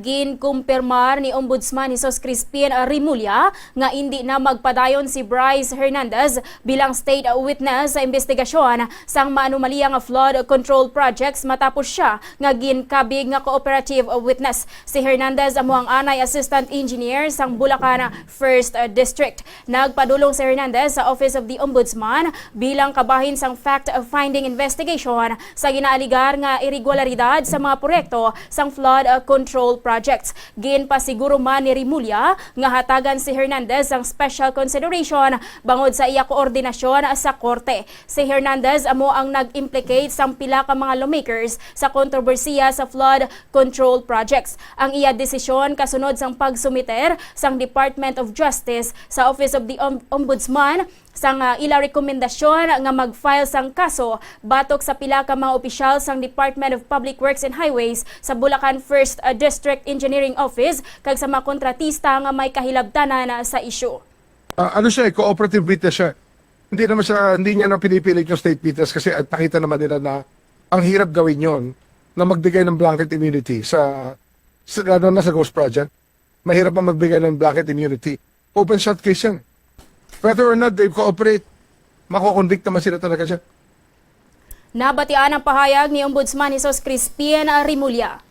Ginkumpirmar ni Ombudsman Jesus Crispin Remulla nga indi na magpadayon si Brice Hernandez bilang state witness sa imbestigasyon sang maanomaliya nga flood control projects matapos siya nga ginkabig nga cooperative witness. Si Hernandez amo ang anay assistant engineer sang Bulacan 1st District. Nagpadulong si Hernandez sa Office of the Ombudsman bilang kabahin sang fact-finding investigation sa ginaalegar nga iregularidad sa mga proyekto sang flood control projects. Ginpasiguro man ni Remulla nga hatagan si Hernandez ang special consideration bangud sa iya koordinasyon sa korte. Si Hernandez amo ang nag-implicate sang pila ka mga lawmakers sa kontrobersiya sa flood control projects. Ang iya desisyon kasunod sang pagsumiter sang Department of Justice sa Office of the Ombudsman sang ila rekomendasyon nga mag-file sang kaso batok sa pila ka mga opisyal sang Department of Public Works and Highways sa Bulacan 1st District Engineering Office kag sa mga kontratista nga may kahilabtanan sa isyu. Ano siya, cooperative witness siya. Hindi niya na pinipilit yung state witness kasi nakita naman nila na ang hirap gawin yon na magbigay ng blanket immunity lalo na sa ghost project. Mahirap ang magbigay ng blanket immunity. Open shot case yan. Whether or not they cooperate, makukonvict naman sila talaga siya. Nabatian ang pahayag ni Ombudsman Jesus Crispin Remulla.